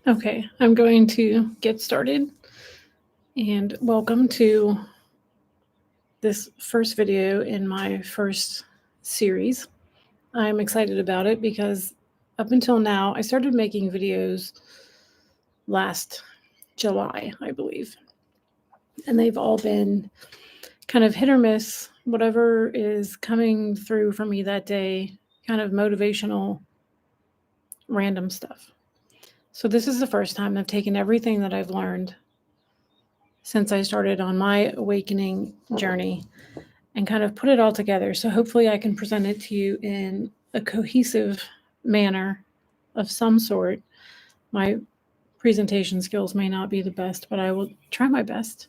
Okay, I'm going to get started, and welcome to this first video in my first series. I'm excited about it because up until now, I started making videos last July, I believe, and they've all been kind of hit or miss, whatever is coming through for me that day, kind of motivational, random stuff. So, this is the first time I've taken everything that I've learned since I started on my awakening journey and kind of put it all together. So hopefully I can present it to you in a cohesive manner of some sort. My presentation skills may not be the best, but I will try my best.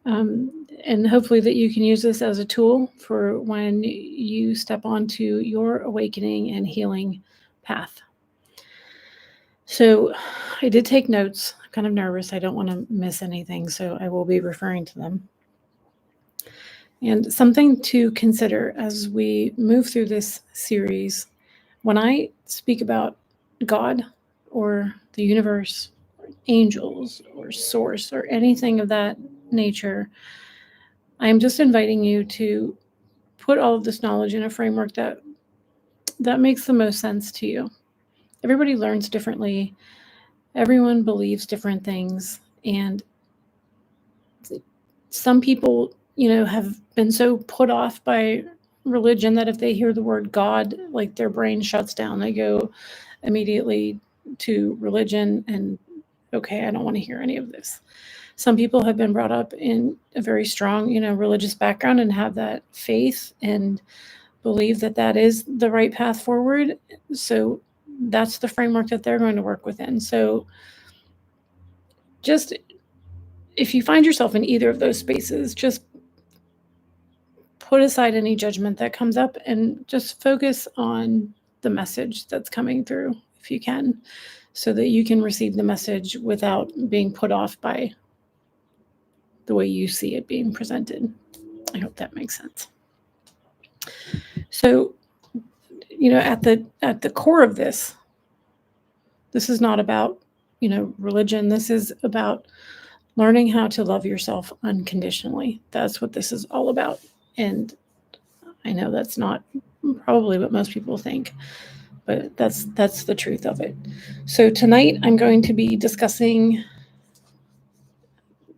And hopefully that you can use this as a tool for when you step onto your awakening and healing path. So I did take notes. I'm kind of nervous. I don't want to miss anything, so I will be referring to them. And something to consider as we move through this series, when I speak about God or the universe, or angels or source or anything of that nature, I am just inviting you to put all of this knowledge in a framework that makes the most sense to you. Everybody learns differently. Everyone believes different things, and some people, have been so put off by religion that if they hear the word God, like their brain shuts down. They go immediately to religion and, okay, I don't want to hear any of this. Some people have been brought up in a very strong, religious background and have that faith and believe that that is the right path forward. So that's the framework that they're going to work within. So just if you find yourself in either of those spaces, just put aside any judgment that comes up and just focus on the message that's coming through if you can, so that you can receive the message without being put off by the way you see it being presented. I hope that makes sense. So, at the core of this is not about, religion. This is about learning how to love yourself unconditionally. That's what this is all about. And I know that's not probably what most people think, but that's the truth of it. So tonight I'm going to be discussing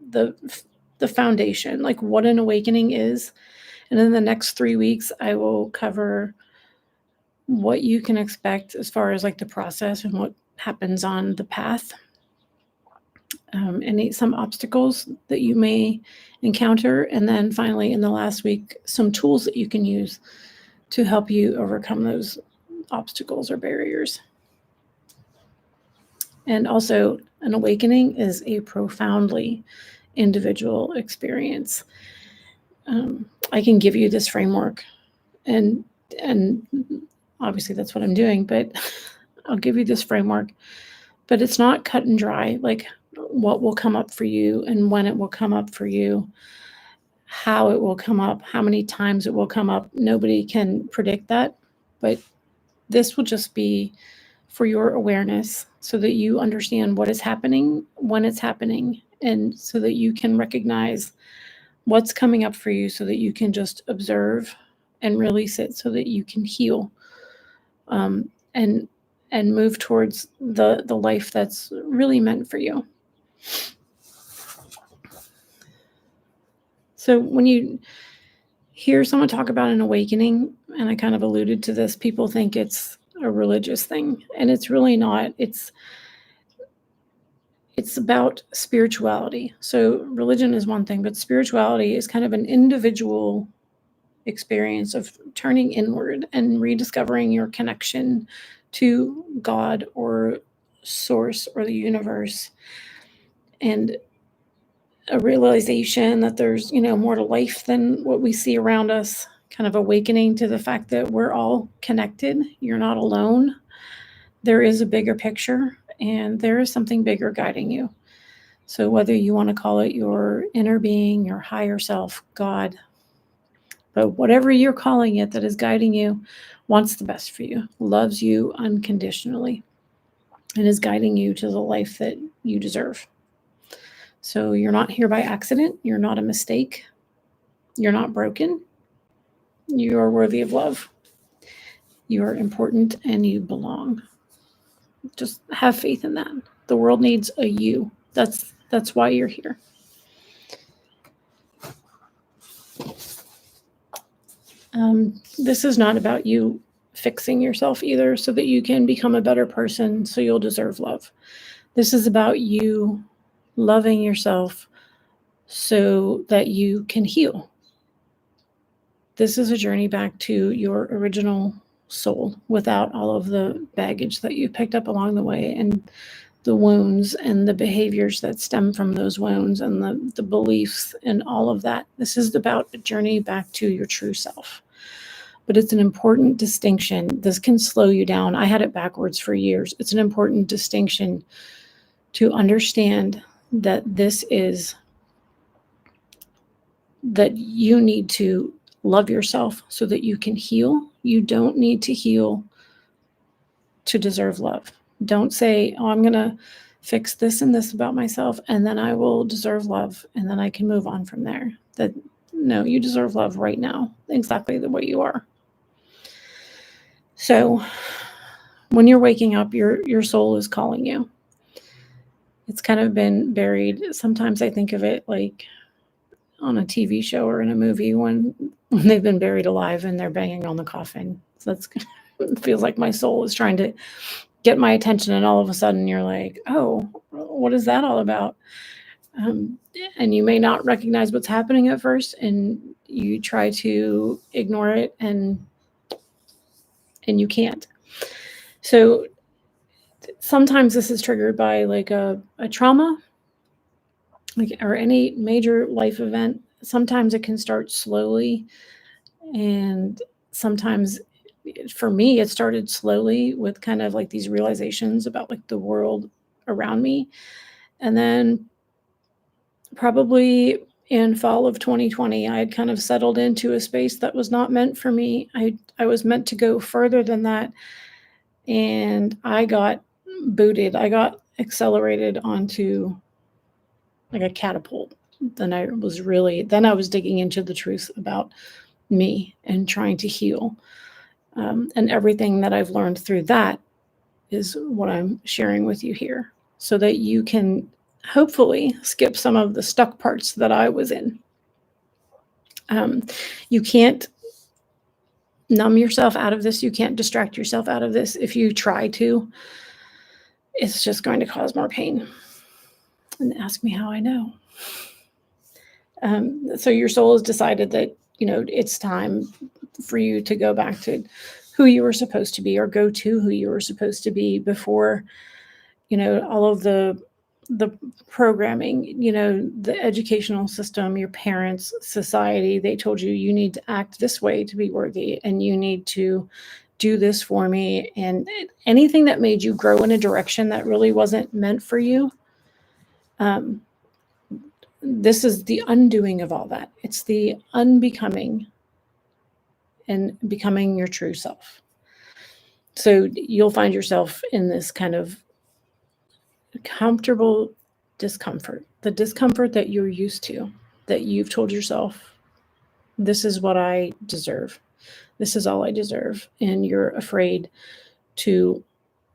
the the foundation, like what an awakening is. And in the next 3 weeks I will cover what you can expect as far as like the process and what happens on the path. And some obstacles that you may encounter, and then finally in the last week some tools that you can use to help you overcome those obstacles or barriers. And also, an awakening is a profoundly individual experience. I can give you this framework, and obviously that's what I'm doing, but I'll give you this framework, but it's not cut and dry, like what will come up for you and when it will come up for you, how it will come up, how many times it will come up. Nobody can predict that, but this will just be for your awareness so that you understand what is happening, when it's happening, and so that you can recognize what's coming up for you so that you can just observe and release it so that you can heal, and move towards the life that's really meant for you. So when you hear someone talk about an awakening, and I kind of alluded to this, people think it's a religious thing, and it's really not. It's about spirituality. So religion is one thing, but spirituality is kind of an individual experience of turning inward and rediscovering your connection to God or source or the universe, and a realization that there's, more to life than what we see around us, kind of awakening to the fact that we're all connected. You're not alone. There is a bigger picture, and there is something bigger guiding you. So whether you want to call it your inner being, your higher self, God, but whatever you're calling it that is guiding you, wants the best for you, loves you unconditionally. and is guiding you to the life that you deserve. So you're not here by accident. You're not a mistake. You're not broken. You are worthy of love. You are important and you belong. Just have faith in that. The world needs a you. That's why you're here. This is not about you fixing yourself either so that you can become a better person so you'll deserve love. This is about you loving yourself so that you can heal. This is a journey back to your original soul without all of the baggage that you picked up along the way and the wounds and the behaviors that stem from those wounds and the beliefs and all of that. This is about a journey back to your true self. But it's an important distinction. This can slow you down. I had it backwards for years. It's an important distinction to understand that this is that you need to love yourself so that you can heal. You don't need to heal to deserve love. Don't say, oh, I'm going to fix this and this about myself, and then I will deserve love, and then I can move on from there. No, you deserve love right now, exactly the way you are. So when you're waking up, your soul is calling you. It's kind of been buried. Sometimes I think of it like on a TV show or in a movie when they've been buried alive and they're banging on the coffin. So it feels like my soul is trying to get my attention, and all of a sudden you're like, oh, what is that all about? And you may not recognize what's happening at first, and you try to ignore it, and you can't. So sometimes this is triggered by like a trauma, or any major life event. Sometimes it can start slowly, and sometimes, for me, it started slowly with kind of like these realizations about like the world around me. And then probably in fall of 2020, I had kind of settled into a space that was not meant for me. I was meant to go further than that. And I got booted. I got accelerated onto like a catapult. Then I was digging into the truth about me and trying to heal. And everything that I've learned through that is what I'm sharing with you here, so that you can hopefully skip some of the stuck parts that I was in. You can't numb yourself out of this. You can't distract yourself out of this. If you try to, it's just going to cause more pain. And ask me how I know. So your soul has decided that, it's time for you to go back to who you were supposed to be, or go to who you were supposed to be before, all of the programming, the educational system, your parents, society, they told you, you need to act this way to be worthy, and you need to do this for me. And anything that made you grow in a direction that really wasn't meant for you, this is the undoing of all that. It's the unbecoming and becoming your true self. So you'll find yourself in this kind of comfortable discomfort, the discomfort that you're used to, that you've told yourself, this is what I deserve. This is all I deserve. And you're afraid to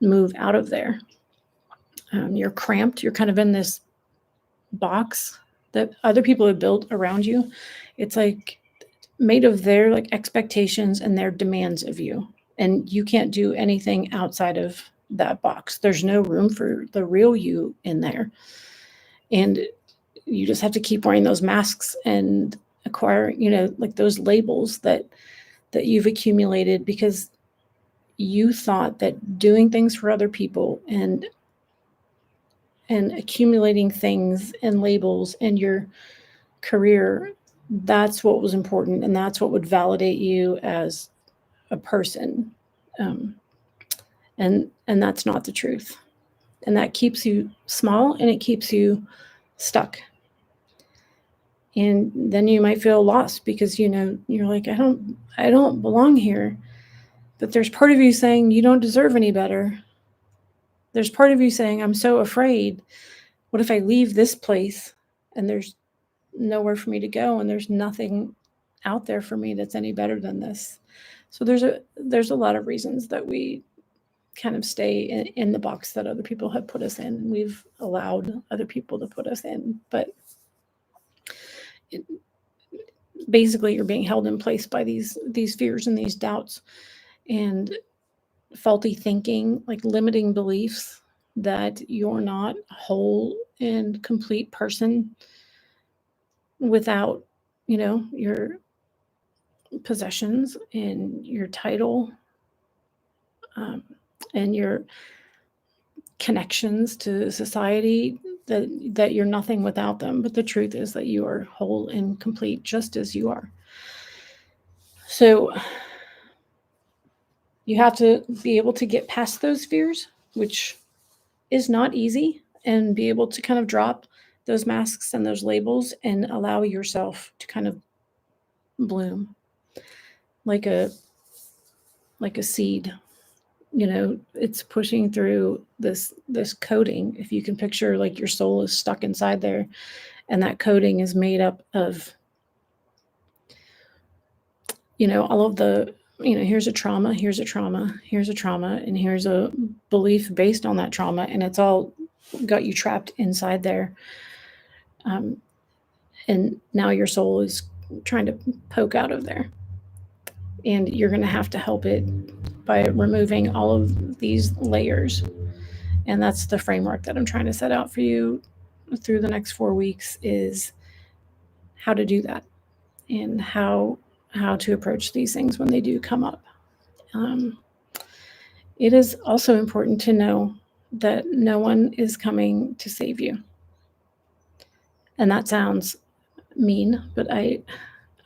move out of there. You're cramped. You're kind of in this box that other people have built around you. It's like made of their like expectations and their demands of you. And you can't do anything outside of that box. There's no room for the real you in there. And you just have to keep wearing those masks and acquire, like those labels that you've accumulated because you thought that doing things for other people and accumulating things and labels in your career, that's what was important, and that's what would validate you as a person. And that's not the truth. And that keeps you small, and it keeps you stuck. And then you might feel lost because, you're like, I don't belong here. But there's part of you saying you don't deserve any better. There's part of you saying, I'm so afraid. What if I leave this place and there's nowhere for me to go and there's nothing out there for me that's any better than this? So there's a lot of reasons that we kind of stay in the box that other people have put us in, and we've allowed other people to put us in. But basically, you're being held in place by these fears and these doubts and faulty thinking, like limiting beliefs that you're not a whole and complete person without, your possessions and your title, and your connections to society, that you're nothing without them. But the truth is that you are whole and complete just as you are. So you have to be able to get past those fears, which is not easy, and be able to kind of drop those masks and those labels and allow yourself to kind of bloom like a seed. It's pushing through this coating. If you can picture, like, your soul is stuck inside there, and that coating is made up of, all of the, here's a trauma, here's a trauma, here's a trauma, and here's a belief based on that trauma, and it's all got you trapped inside there. And now your soul is trying to poke out of there, and you're going to have to help it by removing all of these layers. And that's the framework that I'm trying to set out for you through the next 4 weeks, is how to do that and how to approach these things when they do come up. It is also important to know that no one is coming to save you. And that sounds mean, but I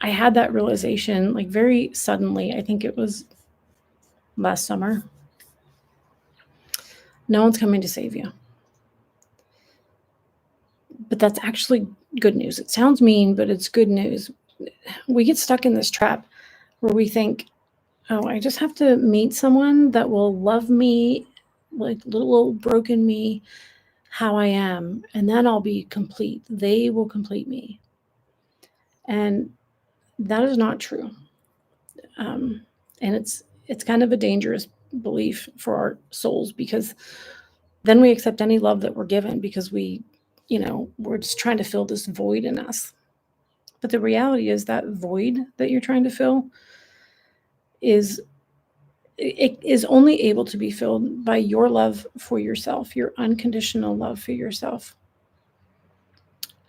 had that realization, like, very suddenly. I think it was last summer. No one's coming to save you. But that's actually good news. It sounds mean, but it's good news. We get stuck in this trap where we think, oh, I just have to meet someone that will love me, like little old broken me, how I am, and then I'll be complete. They will complete me. And that is not true. And it's kind of a dangerous belief for our souls, because then we accept any love that we're given because we're just trying to fill this void in us. But the reality is that void that you're trying to fill is only able to be filled by your love for yourself, your unconditional love for yourself.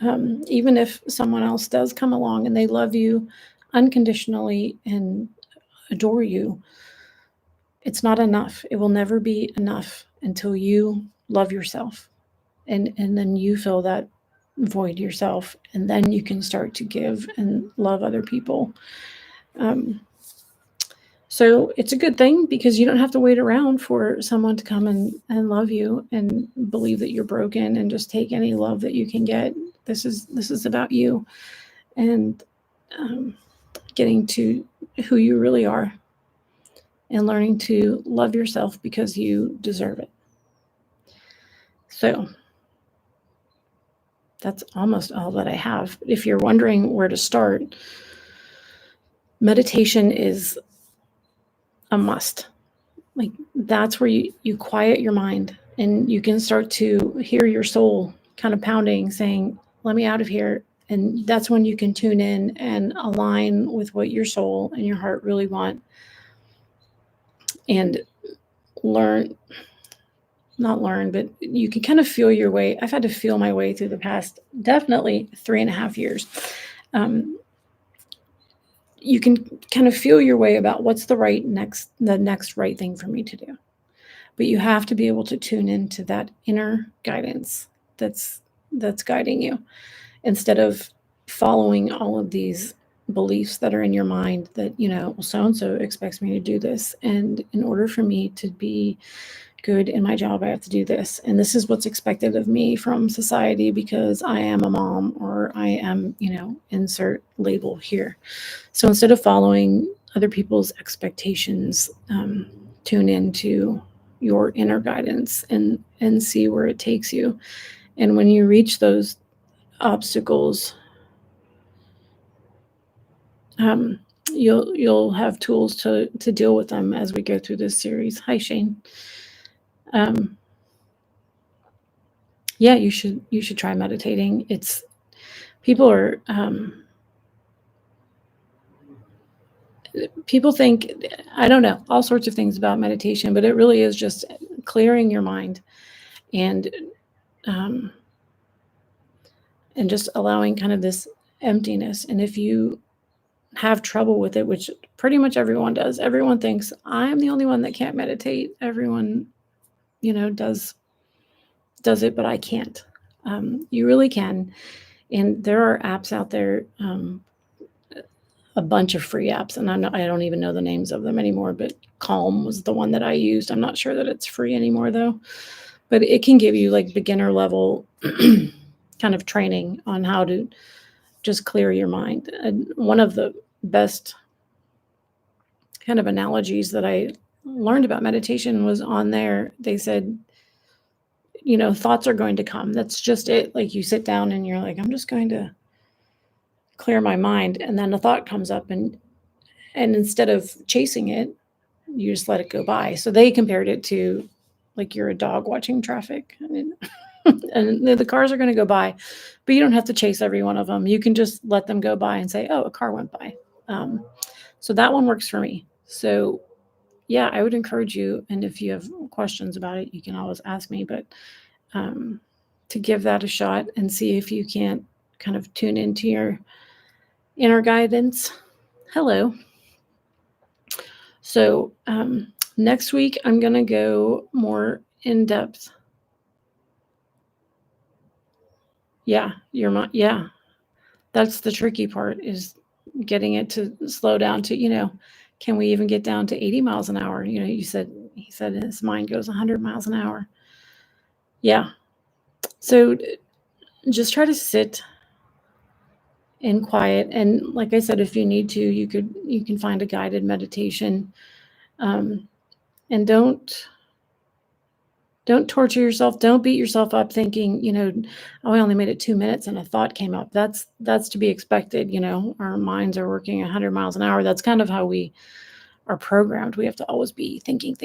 Even if someone else does come along and they love you unconditionally and adore you, it's not enough. It will never be enough until you love yourself. And then you fill that void yourself, and then you can start to give and love other people. So it's a good thing, because you don't have to wait around for someone to come and love you and believe that you're broken and just take any love that you can get. This is about you and getting to who you really are and learning to love yourself because you deserve it. So that's almost all that I have. If you're wondering where to start, meditation is a must. Like, that's where you quiet your mind and you can start to hear your soul kind of pounding, saying, let me out of here. And that's when you can tune in and align with what your soul and your heart really want, and but you can kind of feel your way. I've had to feel my way through the past, definitely 3.5 years. You can kind of feel your way about what's the next right thing for me to do. But you have to be able to tune into that inner guidance that's guiding you, instead of following all of these beliefs that are in your mind that, so-and-so expects me to do this. And in order for me to be good in my job, I have to do this. And this is what's expected of me from society because I am a mom, or I am, insert label here. So instead of following other people's expectations, tune into your inner guidance and see where it takes you. And when you reach those obstacles, you'll have tools to deal with them as we go through this series. Hi, Shane. Yeah, you should try meditating. It's people are people think, I don't know, all sorts of things about meditation, but it really is just clearing your mind and just allowing kind of this emptiness. And if you have trouble with it, which pretty much everyone does, everyone thinks I'm the only one that can't meditate. Everyone, does it, but I can't. You really can. And there are apps out there, a bunch of free apps, and I don't even know the names of them anymore, but Calm was the one that I used. I'm not sure that it's free anymore though, but it can give you like beginner level kind of training on how to just clear your mind. And one of the best kind of analogies that I learned about meditation was on there. They said, thoughts are going to come. That's just it. Like you sit down and you're like, I'm just going to clear my mind. And then a thought comes up, and instead of chasing it, you just let it go by. So they compared it to like you're a dog watching traffic. And the cars are going to go by, but you don't have to chase every one of them. You can just let them go by and say, oh, a car went by. So that one works for me. So yeah, I would encourage you. And if you have questions about it, you can always ask me, but to give that a shot and see if you can't kind of tune into your inner guidance. Hello. So next week, I'm going to go more in depth. Yeah, yeah. That's the tricky part, is getting it to slow down to, can we even get down to 80 miles an hour? He said his mind goes 100 miles an hour. Yeah. So just try to sit in quiet. And like I said, if you need to, you can find a guided meditation. And don't torture yourself. Don't beat yourself up thinking, oh, I only made it 2 minutes and a thought came up. That's to be expected. Our minds are working 100 miles an hour. That's kind of how we are programmed. We have to always be thinking,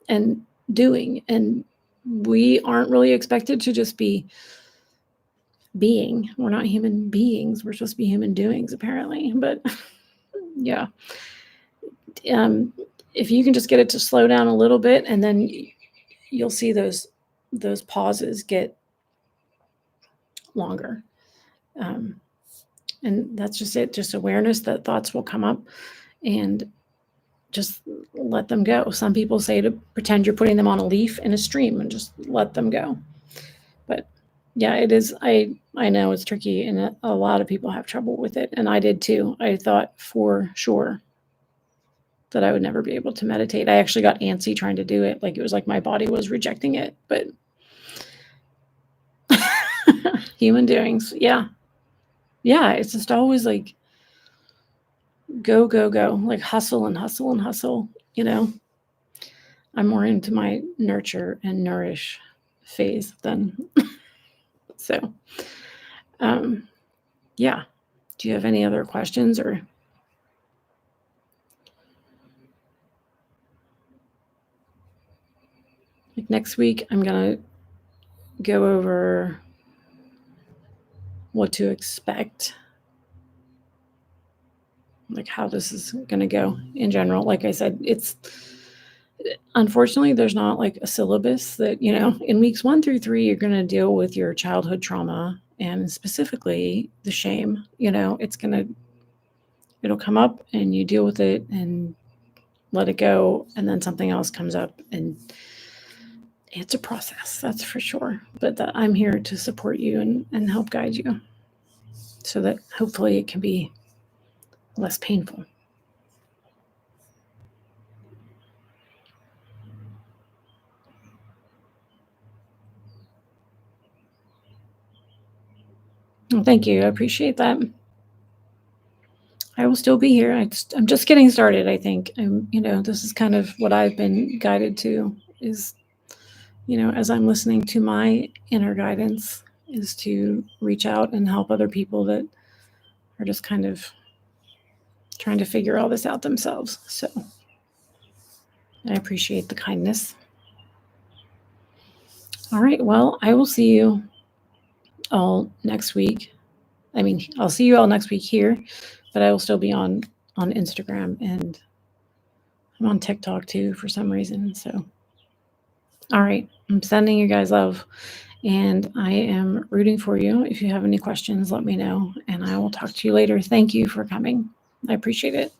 and doing. And we aren't really expected to just be being. We're not human beings. We're supposed to be human doings, apparently. But yeah. If you can just get it to slow down a little bit, and then you'll see those pauses get longer. And that's just it, just awareness that thoughts will come up and just let them go. Some people say to pretend you're putting them on a leaf in a stream and just let them go. But yeah, it is. I know it's tricky, and a lot of people have trouble with it. And I did too. I thought for sure that I would never be able to meditate. I actually got antsy trying to do it. Like it was like my body was rejecting it, but human doings. Yeah. Yeah. It's just always like go, go, go, like hustle and hustle and hustle. I'm more into my nurture and nourish phase than so. Yeah. Do you have any other questions or? Like next week, I'm going to go over what to expect, like how this is going to go in general. Like I said, unfortunately, there's not like a syllabus that, in weeks 1 through 3, you're going to deal with your childhood trauma and specifically the shame. It'll come up and you deal with it and let it go. And then something else comes up, and it's a process, that's for sure. But I'm here to support you and help guide you so that hopefully it can be less painful. Well, thank you. I appreciate that. I will still be here. I'm just getting started, I think. This is kind of what I've been guided to is, as I'm listening to my inner guidance, is to reach out and help other people that are just kind of trying to figure all this out themselves. So I appreciate the kindness. All right. Well, I will see you all next week. I'll see you all next week here, but I will still be on Instagram, and I'm on TikTok too for some reason. So, all right. I'm sending you guys love, and I am rooting for you. If you have any questions, let me know, and I will talk to you later. Thank you for coming. I appreciate it.